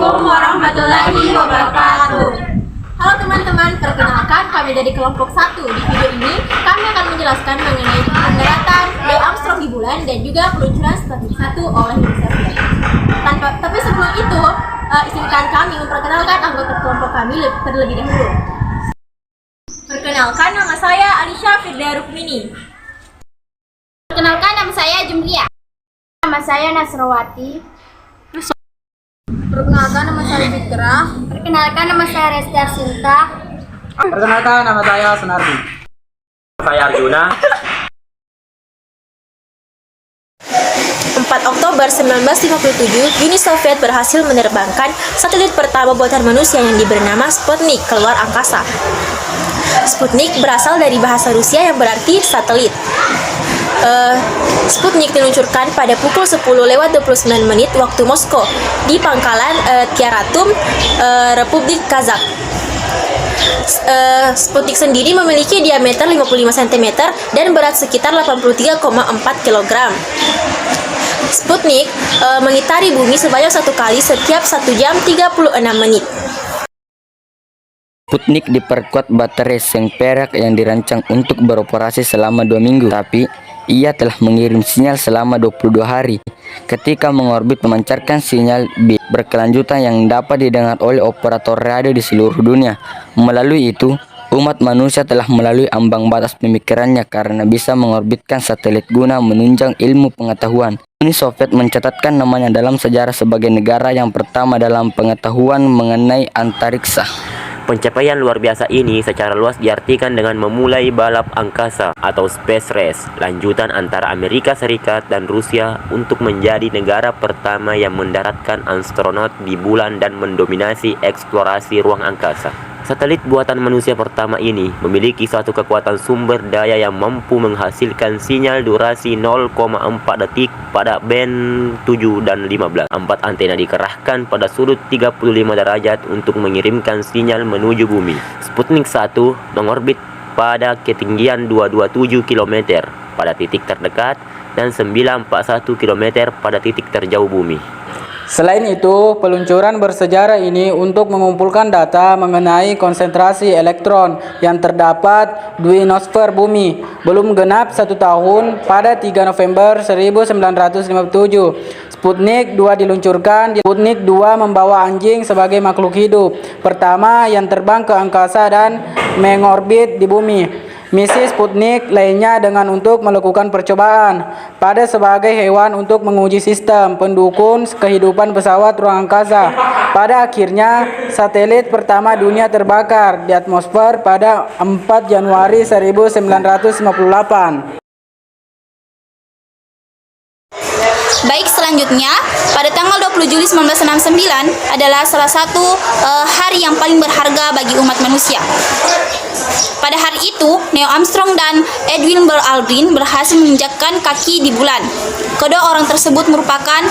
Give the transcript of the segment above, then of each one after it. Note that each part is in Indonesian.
Assalamualaikum warahmatullahi wabarakatuh. Halo teman-teman, perkenalkan kami dari kelompok 1. Di video ini kami akan menjelaskan mengenai pendaratan Neil Armstrong di bulan dan juga peluncuran Sputnik 1 oleh Uni Soviet. Tapi sebelum itu, izinkan kami memperkenalkan anggota kelompok kami terlebih dahulu. Perkenalkan, nama saya Alisha Firda Rukmini. Perkenalkan, nama saya Jumlia. Nama saya Nasrawati. Perkenalkan, nama saya Fitra. Perkenalkan, nama saya Resti Arsinta. Perkenalkan, nama saya Sunardi. Saya Arjuna. 4 Oktober 1957, Uni Soviet berhasil menerbangkan satelit pertama buatan manusia yang diberi nama Sputnik keluar angkasa. Sputnik berasal dari bahasa Rusia yang berarti satelit. Sputnik diluncurkan pada pukul 10:29 waktu Moskow di pangkalan Tyuratum, Republik Kazakh. Sputnik sendiri memiliki diameter 55 cm dan berat sekitar 83,4 kg. Sputnik mengitari bumi sebanyak 1 kali setiap 1 jam 36 menit. Sputnik diperkuat baterai seng perak yang dirancang untuk beroperasi selama 2 minggu, tapi ia telah mengirim sinyal selama 22 hari. Ketika mengorbit memancarkan sinyal berkelanjutan yang dapat didengar oleh operator radio di seluruh dunia. Melalui itu, umat manusia telah melalui ambang batas pemikirannya karena bisa mengorbitkan satelit guna menunjang ilmu pengetahuan. Uni Soviet mencatatkan namanya dalam sejarah sebagai negara yang pertama dalam pengetahuan mengenai antariksa. Pencapaian luar biasa ini secara luas diartikan dengan memulai balap angkasa atau space race, lanjutan antara Amerika Serikat dan Rusia untuk menjadi negara pertama yang mendaratkan astronot di bulan dan mendominasi eksplorasi ruang angkasa. Satelit buatan manusia pertama ini memiliki suatu kekuatan sumber daya yang mampu menghasilkan sinyal durasi 0,4 detik pada band 7 dan 15. 4 antena dikerahkan pada sudut 35 derajat untuk mengirimkan sinyal menuju bumi. Sputnik 1 mengorbit pada ketinggian 227 km pada titik terdekat dan 941 km pada titik terjauh bumi. Selain itu, peluncuran bersejarah ini untuk mengumpulkan data mengenai konsentrasi elektron yang terdapat di ionosfer bumi. Belum genap 1 tahun, pada 3 November 1957, Sputnik 2 diluncurkan. Sputnik 2 membawa anjing sebagai makhluk hidup pertama yang terbang ke angkasa dan mengorbit di bumi. Misi Sputnik lainnya dengan untuk melakukan percobaan pada sebagai hewan untuk menguji sistem pendukung kehidupan pesawat ruang angkasa. Pada akhirnya, satelit pertama dunia terbakar di atmosfer pada 4 Januari 1958. Baik, selanjutnya pada tanggal 20 Juli 1969 adalah salah satu hari yang paling berharga bagi umat manusia. Pada hari itu, Neil Armstrong dan Edwin Aldrin berhasil menginjakkan kaki di bulan. Kedua orang tersebut merupakan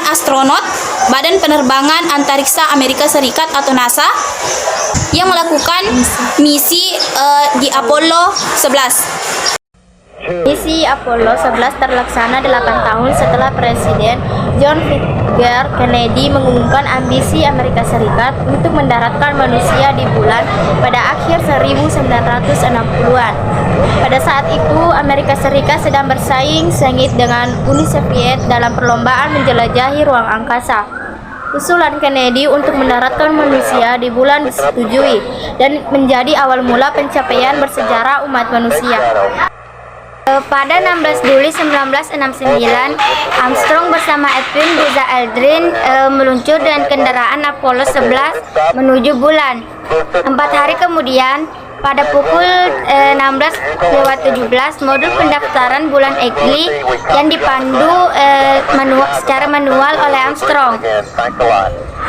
astronot Badan Penerbangan Antariksa Amerika Serikat atau NASA yang melakukan misi di Apollo 11. Misi Apollo 11 terlaksana 8 tahun setelah Presiden John F. Kennedy mengumumkan ambisi Amerika Serikat untuk mendaratkan manusia di bulan pada akhir 1960-an. Pada saat itu, Amerika Serikat sedang bersaing sengit dengan Uni Soviet dalam perlombaan menjelajahi ruang angkasa. Usulan Kennedy untuk mendaratkan manusia di bulan disetujui dan menjadi awal mula pencapaian bersejarah umat manusia. Pada 16 Juli 1969, Armstrong bersama Edwin Aldrin meluncur dengan kendaraan Apollo 11 menuju bulan. 4 hari kemudian, pada pukul 16:17, modul pendaftaran bulan Eagle yang dipandu secara manual oleh Armstrong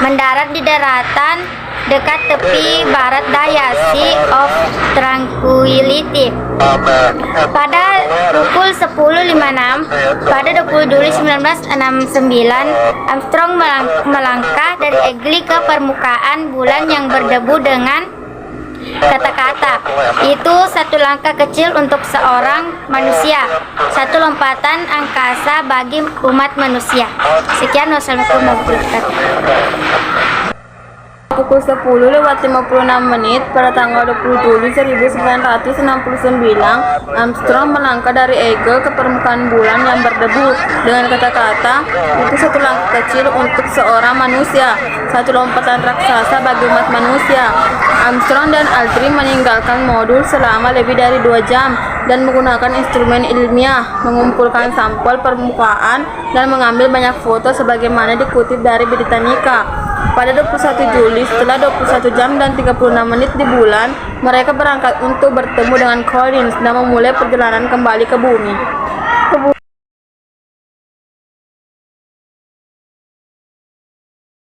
mendarat di daratan dekat tepi barat daya Sea of Tranquility. Pada pukul 10.56 pada 20 Juli 1969, Armstrong melangkah dari Eagle ke permukaan bulan yang berdebu dengan kata-kata. Itu satu langkah kecil untuk seorang manusia, satu lompatan angkasa bagi umat manusia. Sekian, wassalamualaikum warahmatullahi wabarakatuh. Pukul 10:56 pada tanggal 20 Juli 1969, Armstrong melangkah dari Eagle ke permukaan bulan yang berdebu dengan kata-kata, itu satu langkah kecil untuk seorang manusia, satu lompatan raksasa bagi umat manusia. Armstrong dan Aldrin meninggalkan modul selama lebih dari 2 jam dan menggunakan instrumen ilmiah, mengumpulkan sampel permukaan dan mengambil banyak foto sebagaimana dikutip dari Britannica. Pada 21 Juli, setelah 21 jam dan 36 menit di bulan, mereka berangkat untuk bertemu dengan Collins dan memulai perjalanan kembali ke bumi.